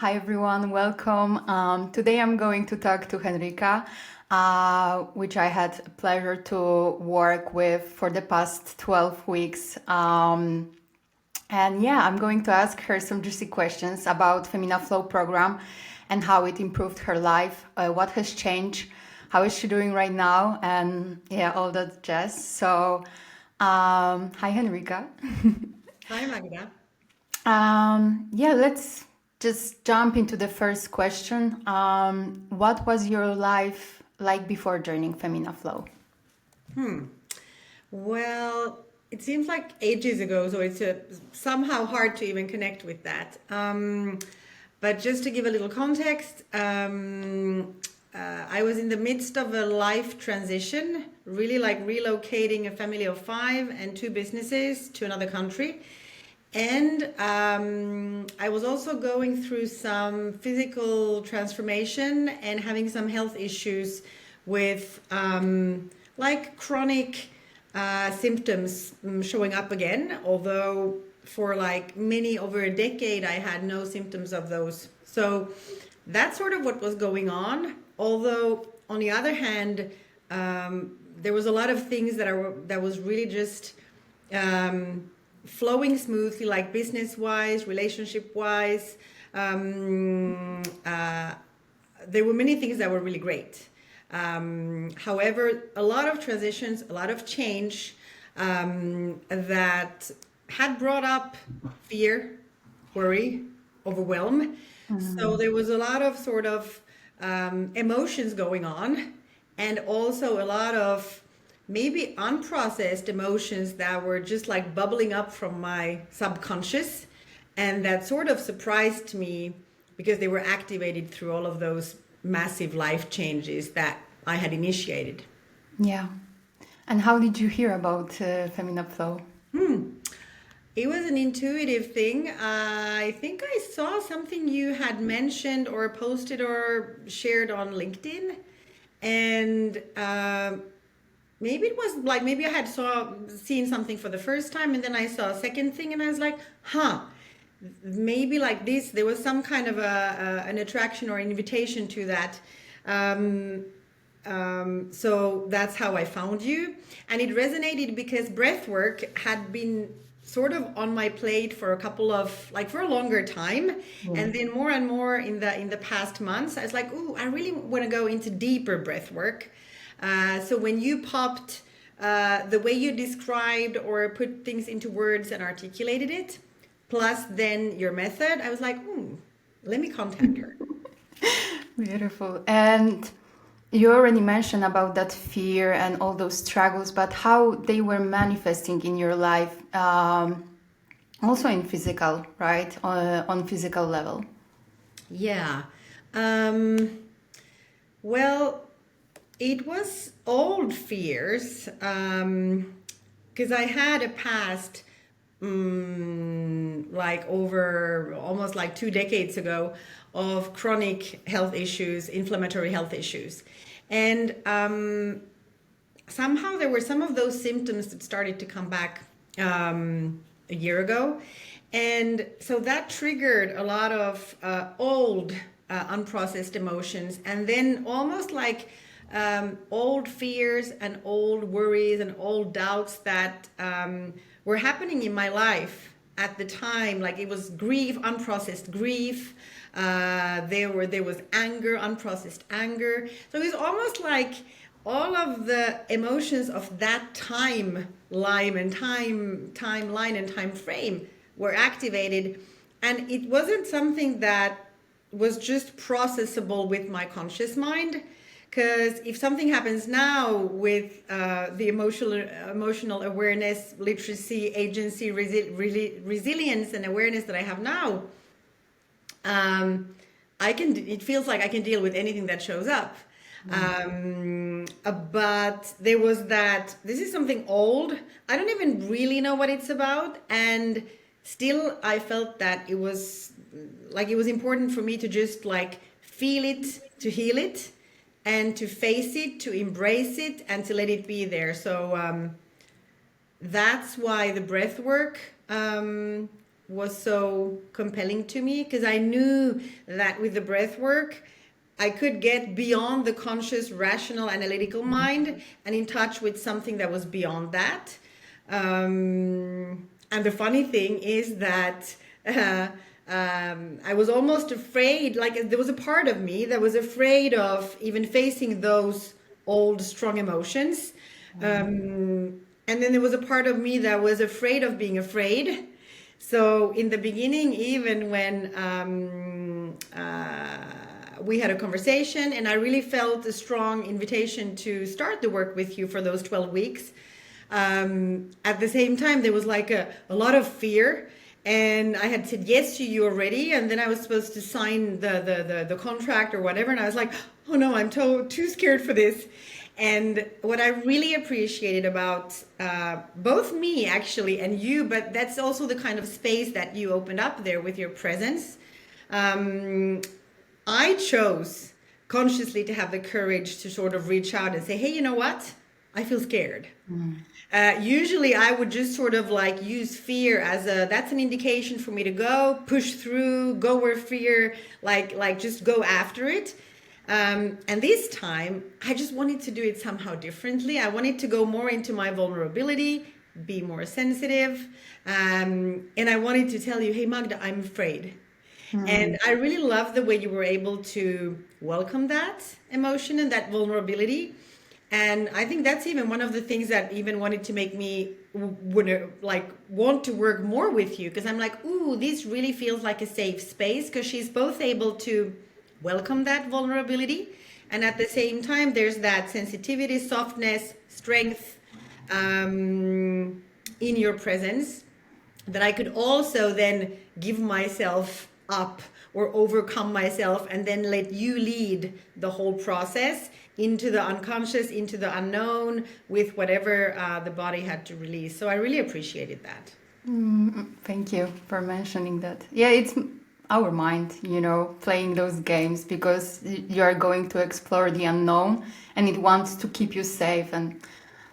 Hi everyone, welcome. Today I'm going to talk to Henrika, which I had a pleasure to work with for the past 12 weeks. And yeah, I'm going to ask her some juicy questions about Femina Flow program and how it improved her life, what has changed, how is she doing right now, and yeah, all that jazz. So, hi Henrika. Hi, Magda. Yeah, let's just jump into the first question. What was your life like before joining Femina Flow? Well, it seems like ages ago, so it's somehow hard to even connect with that. But just to give a little context, I was in the midst of a life transition, really like relocating a family of five and two businesses to another country. And I was also going through some physical transformation and having some health issues with like chronic symptoms showing up again, although for like many over a decade I had no symptoms of those. So that's sort of what was going on. Although on the other hand, there was a lot of things that was really just flowing smoothly, like business wise, relationship wise. There were many things that were really great. However, a lot of transitions, a lot of change that had brought up fear, worry, overwhelm. So there was a lot of sort of emotions going on, and also a lot of maybe unprocessed emotions that were just like bubbling up from my subconscious, and that sort of surprised me because they were activated through all of those massive life changes that I had initiated. Yeah. And how did you hear about Femina Flow? It was an intuitive thing. I think I saw something you had mentioned or posted or shared on LinkedIn, and maybe it was like maybe I had seen something for the first time, and then I saw a second thing, and I was like, huh, maybe like this. There was some kind of an attraction or invitation to that. Um, so that's how I found you. And it resonated because breath work had been sort of on my plate for a couple of like for a longer time, Yeah. and then more and more in the past months I was like, ooh, I really want to go into deeper breath work. So when you popped the way you described or put things into words and articulated it, plus then your method, I was like, let me contact her. Beautiful. And you already mentioned about that fear and all those struggles, but how they were manifesting in your life, also in physical, right? On physical level. Yeah. Um, well, it was old fears because I had a past like over almost like 2 decades ago of chronic health issues, inflammatory health issues. And somehow there were some of those symptoms that started to come back a year ago. And so that triggered a lot of old, unprocessed emotions, and then almost like old fears and old worries and old doubts that were happening in my life at the time. Like it was grief, unprocessed grief. There was anger, unprocessed anger. So it was almost like all of the emotions of that timeline and time frame were activated, and it wasn't something that was just processable with my conscious mind. Because if something happens now with the emotional awareness, literacy, agency, resilience, and awareness that I have now, I can. It feels like I can deal with anything that shows up. But there was that. This is something old. I don't even really know what it's about, and still, I felt that it was important for me to just like feel it, to heal it, and to face it, to embrace it, and to let it be there. So that's why the breath work was so compelling to me because I knew that with the breath work, I could get beyond the conscious, rational, analytical mind and in touch with something that was beyond that. And the funny thing is that I was almost afraid, like there was a part of me that was afraid of even facing those old, strong emotions. And then there was a part of me that was afraid of being afraid. So in the beginning, even when we had a conversation and I really felt a strong invitation to start the work with you for those 12 weeks, at the same time, there was like a lot of fear. And I had said yes to you already, and then I was supposed to sign the contract or whatever, and I was like, oh no, I'm too scared for this. And what I really appreciated about both me actually and you, but that's also the kind of space that you opened up there with your presence. I chose consciously to have the courage to sort of reach out and say, hey, you know what? I feel scared. Usually I would just sort of like use fear as that's an indication for me to go, push through, go where fear, like just go after it. And this time I just wanted to do it somehow differently. I wanted to go more into my vulnerability, be more sensitive. And I wanted to tell you, hey, Magda, I'm afraid. And I really love the way you were able to welcome that emotion and that vulnerability. And I think that's even one of the things that even wanted to make me want to work more with you, because I'm like, ooh, this really feels like a safe space, because she's both able to welcome that vulnerability, and at the same time there's that sensitivity, softness, strength in your presence that I could also then give myself up or overcome myself and then let you lead the whole process into the unconscious, into the unknown, with whatever the body had to release. So I really appreciated that. Thank you for mentioning that. Yeah, it's our mind, playing those games, because you are going to explore the unknown and it wants to keep you safe, and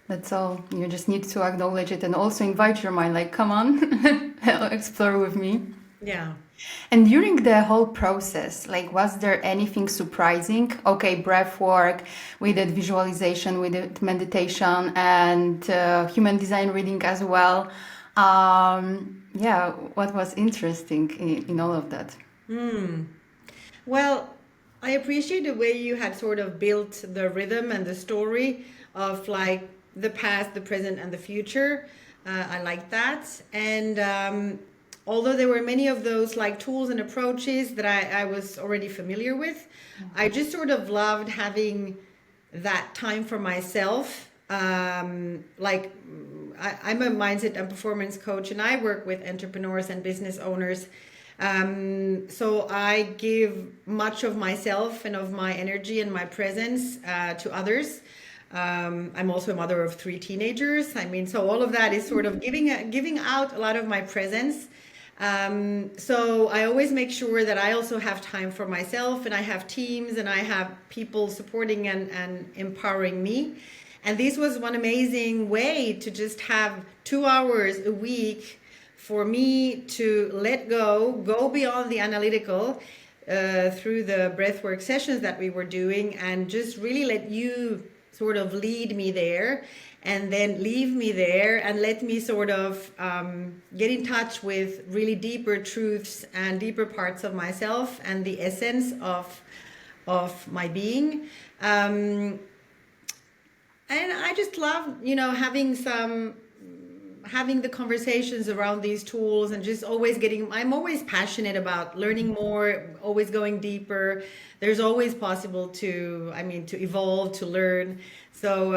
that's all. You just need to acknowledge it and also invite your mind, like, come on, explore with me. Yeah. And during the whole process, like, was there anything surprising? Okay, breath work, we did visualization, we did meditation, and human design reading as well. Yeah, what was interesting in all of that? Well, I appreciate the way you had sort of built the rhythm and the story of like the past, the present, and the future. I like that. And although there were many of those like tools and approaches that I was already familiar with, I just sort of loved having that time for myself. I'm a mindset and performance coach, and I work with entrepreneurs and business owners. So I give much of myself and of my energy and my presence to others. I'm also a mother of 3 teenagers. I mean, so all of that is sort of giving out a lot of my presence. So I always make sure that I also have time for myself, and I have teams, and I have people supporting and empowering me. And this was one amazing way to just have 2 hours a week for me to let go beyond the analytical through the breathwork sessions that we were doing, and just really let you sort of lead me there, and then leave me there and let me sort of get in touch with really deeper truths and deeper parts of myself and the essence of my being. And I just love, having the conversations around these tools, and just I'm always passionate about learning more, always going deeper. There's always possible to evolve, to learn. So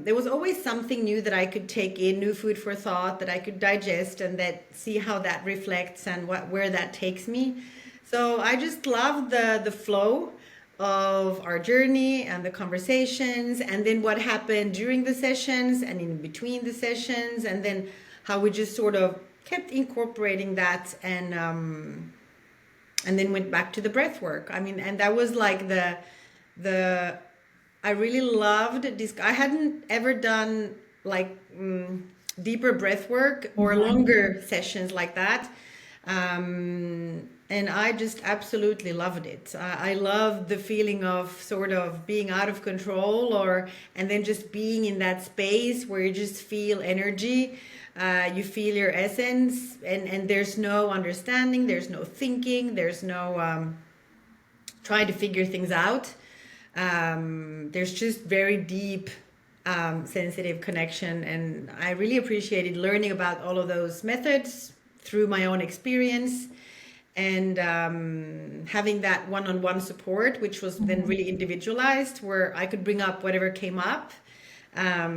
there was always something new that I could take in, new food for thought that I could digest, and see how that reflects and where that takes me. So I just love the flow of our journey and the conversations, and then what happened during the sessions and in between the sessions, and then how we just sort of kept incorporating that, and then went back to the breath work. And that was like the I really loved this. I hadn't ever done like deeper breath work or longer sessions like that. And I just absolutely loved it. I love the feeling of sort of being out of control, or and then just being in that space where you just feel energy. You feel your essence, and there's no understanding, there's no thinking, there's no trying to figure things out. There's just very deep, sensitive connection, and I really appreciated learning about all of those methods through my own experience, and having that one-on-one support, which was then really individualized, where I could bring up whatever came up. Yeah,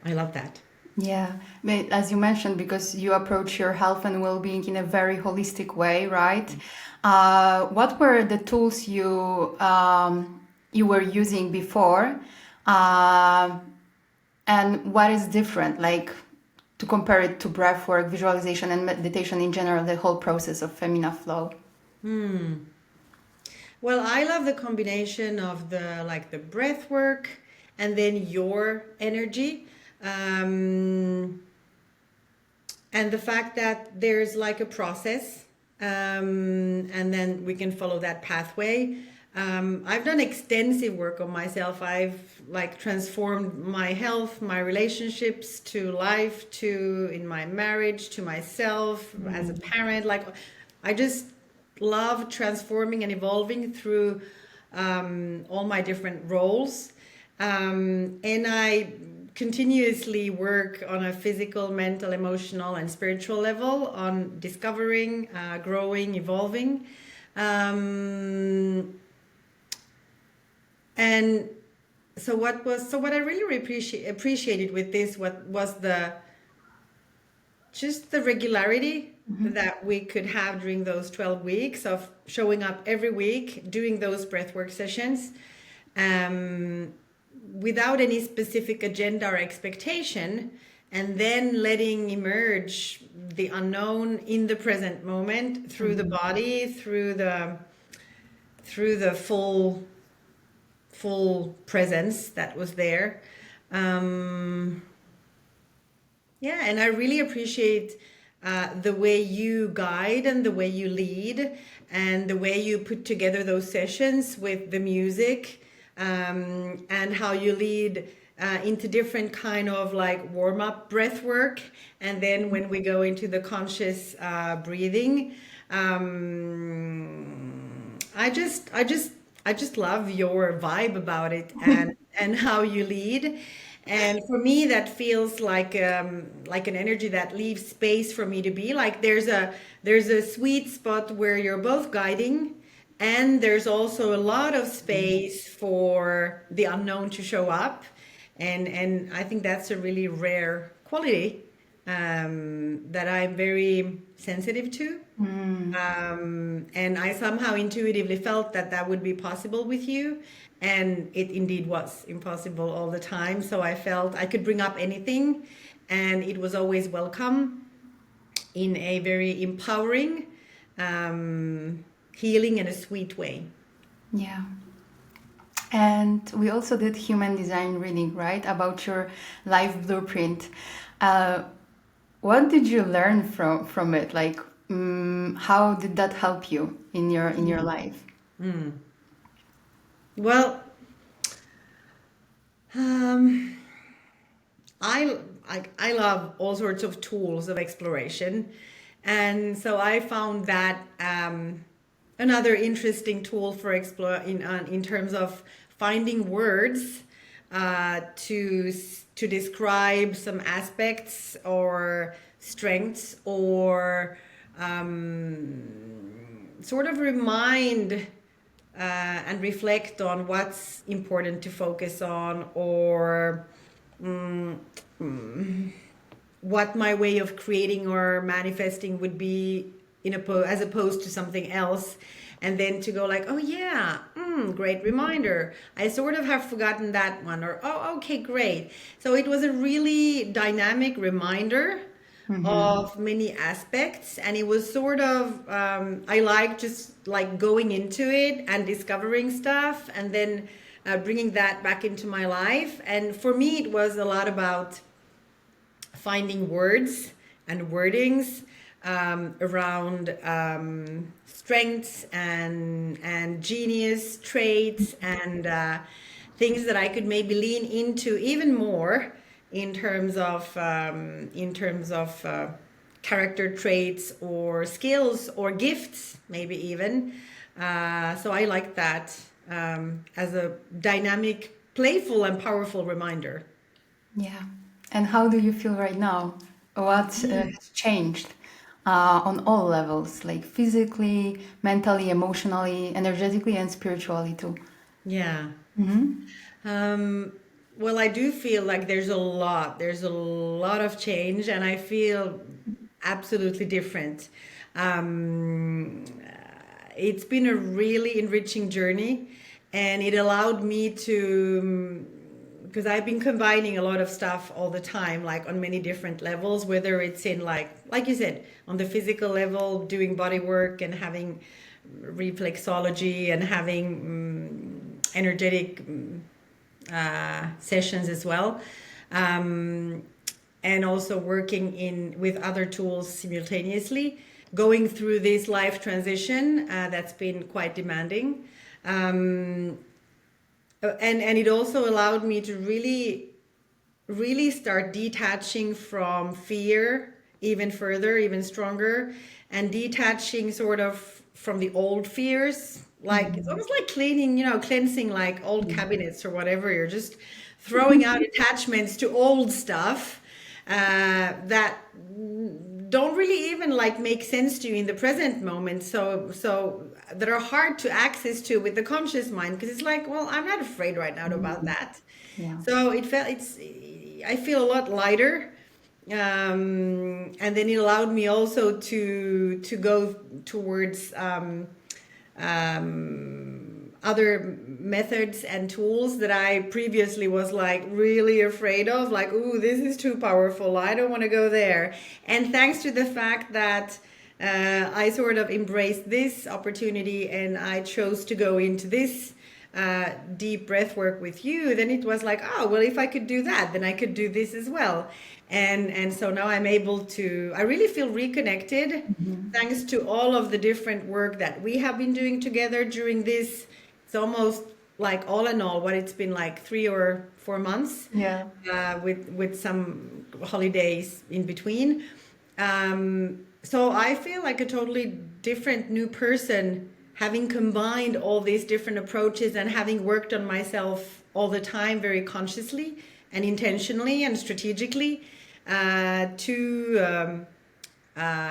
I love that. Yeah, but as you mentioned, because you approach your health and well-being in a very holistic way, right? What were the tools you were using before, uh, and what is different, like to compare it to breath work, visualization, and meditation in general, the whole process of Femina Flow? Well, I love the combination of the breath work and then your energy. Um, and the fact that there's like a process, and then we can follow that pathway. I've done extensive work on myself. I've like transformed my health, my relationships, to life, to in my marriage, to myself as a parent. Like, I just love transforming and evolving through all my different roles. And I continuously work on a physical, mental, emotional, and spiritual level on discovering, growing, evolving. And what I really appreciated with this, what was just the regularity that we could have during those 12 weeks of showing up every week, doing those breathwork sessions, without any specific agenda or expectation, and then letting emerge the unknown in the present moment through the body, through the full presence that was there. Yeah, and I really appreciate the way you guide and the way you lead and the way you put together those sessions with the music, and how you lead into different kind of like warm-up breath work, and then when we go into the conscious breathing. I just love your vibe about it, and how you lead. And for me, that feels like an energy that leaves space for me to be. Like there's a sweet spot where you're both guiding, and there's also a lot of space for the unknown to show up. And I think that's a really rare quality, that I'm very sensitive to. And I somehow intuitively felt that that would be possible with you. And it indeed was impossible all the time. So I felt I could bring up anything, and it was always welcome in a very empowering, healing, and a sweet way. Yeah. And we also did human design reading, right? About your life blueprint. What did you learn from it? Like, how did that help you in your life? Well, um, I I love all sorts of tools of exploration, and so I found that another interesting tool for explore in terms of finding words to describe some aspects or strengths, or sort of remind and reflect on what's important to focus on, or what my way of creating or manifesting would be as opposed to something else. And then to go like, oh yeah, great reminder, I sort of have forgotten that one, or oh, okay, great. So it was a really dynamic reminder of many aspects, and it was sort of I like just like going into it and discovering stuff, and then bringing that back into my life. And for me, it was a lot about finding words and wordings around strengths and genius traits and things that I could maybe lean into even more in terms of character traits or skills or gifts, maybe even. So I like that as a dynamic, playful, and powerful reminder. Yeah. And how do you feel right now? What has changed on all levels, like physically, mentally, emotionally, energetically, and spiritually too? Yeah. Um, well, I do feel like there's a lot of change, and I feel absolutely different. It's been a really enriching journey, and it allowed me to, because I've been combining a lot of stuff all the time, like on many different levels, whether it's in like you said, on the physical level, doing body work and having reflexology and having energetic sessions as well, um, and also working in with other tools simultaneously, going through this life transition that's been quite demanding, um, and it also allowed me to really start detaching from fear even further, even stronger, and detaching sort of from the old fears. Like it's almost like cleaning, cleansing like old cabinets or whatever. You're just throwing out attachments to old stuff that don't really even like make sense to you in the present moment. So that are hard to access to with the conscious mind because it's like, well, I'm not afraid right now about that. Yeah. So I feel a lot lighter, and then it allowed me also to go towards other methods and tools that I previously was like really afraid of, like, ooh, this is too powerful, I don't want to go there. And thanks to the fact that I sort of embraced this opportunity and I chose to go into this deep breath work with you, then it was like, oh, well, if I could do that, then I could do this as well. And so now I'm able to, I really feel reconnected thanks to all of the different work that we have been doing together during this. It's almost like all in all, what it's been like 3 or 4 months Yeah. with some holidays in between. So I feel like a totally different new person having combined all these different approaches and having worked on myself all the time very consciously and intentionally and strategically to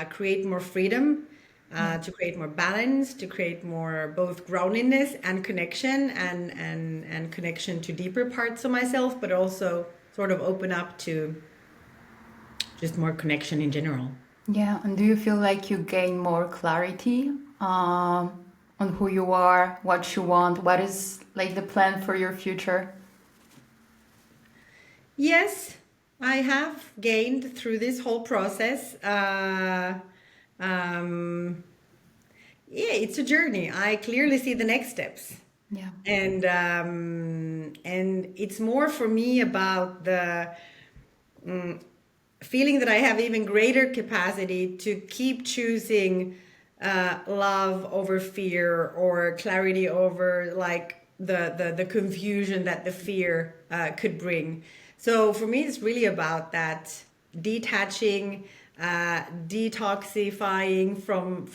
create more freedom, to create more balance, to create more both groundedness and connection and connection to deeper parts of myself, but also sort of open up to just more connection in general. Yeah. And do you feel like you gain more clarity on who you are, what you want, what is like the plan for your future? Yes, I have gained through this whole process. Um, yeah, it's a journey. I clearly see the next steps. Yeah. And it's more for me about the feeling that I have even greater capacity to keep choosing love over fear or clarity over like the confusion that the fear could bring. So for me, it's really about that detaching, detoxifying from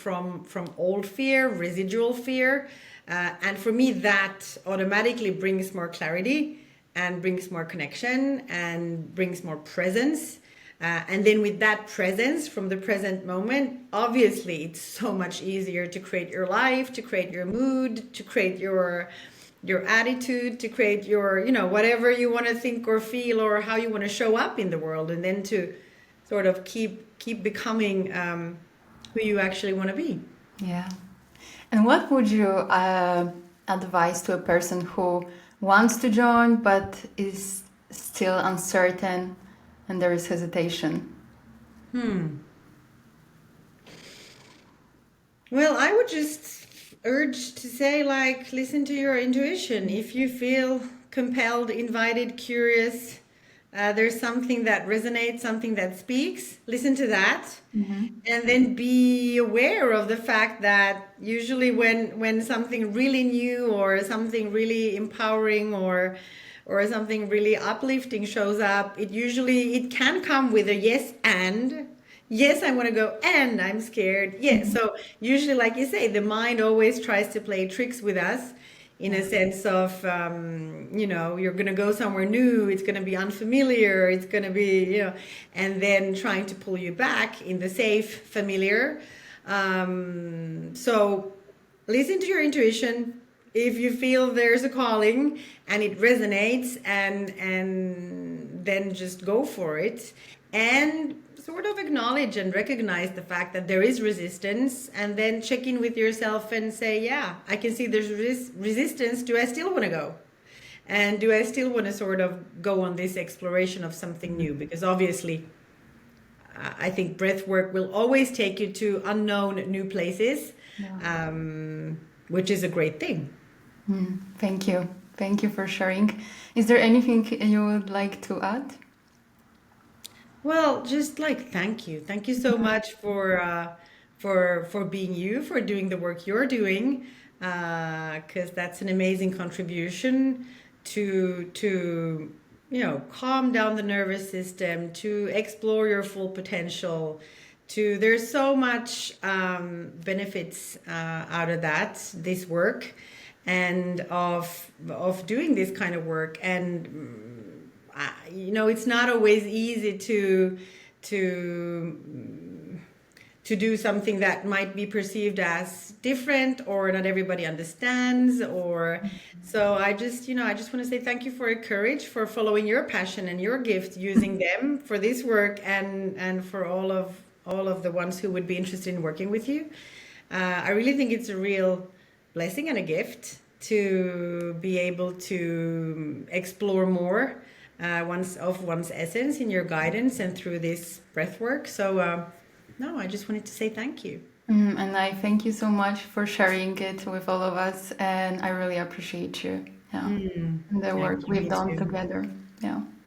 old fear, residual fear, and for me that automatically brings more clarity and brings more connection and brings more presence. And then with that presence from the present moment, obviously it's so much easier to create your life, to create your mood, to create your attitude, to create your, whatever you want to think or feel or how you want to show up in the world, and then to sort of keep becoming who you actually want to be. Yeah. And what would you advise to a person who wants to join but is still uncertain and there is hesitation? Well, I would just urge to say, like, listen to your intuition. If you feel compelled, invited, curious, There's something that resonates, something that speaks. Listen to that, Mm-hmm. and then be aware of the fact that usually when something really new or something really empowering or something really uplifting shows up, it can come with a yes and. Yes, I want to go, and I'm scared. Yes. Mm-hmm. So usually, like you say, the mind always tries to play tricks with us in a Yeah. sense of, you're going to go somewhere new, it's going to be unfamiliar, it's going to be, and then trying to pull you back in the safe, familiar. So listen to your intuition. If you feel there's a calling and it resonates, and then just go for it, and sort of acknowledge and recognize the fact that there is resistance, and then check in with yourself and say, yeah, I can see there's resistance. Do I still want to go? And do I still want to sort of go on this exploration of something new? Because obviously, I think breath work will always take you to unknown new places, Yeah. which is a great thing. Thank you. Thank you for sharing. Is there anything you would like to add? Well, just like thank you so much for being you, for doing the work you're doing, because that's an amazing contribution to calm down the nervous system, to explore your full potential. To There's so much benefits out of this work, and of doing this kind of work, and it's not always easy to to do something that might be perceived as different, or not everybody understands, or so I just want to say thank you for your courage, for following your passion and your gift, using them for this work, and for all of the ones who would be interested in working with you. I really think it's a real blessing and a gift to be able to explore more one's essence in your guidance and through this breath work. So, no, I just wanted to say thank you. And I thank you so much for sharing it with all of us, and I really appreciate you. Yeah, and the work Thank you, we've me done too. together. Yeah.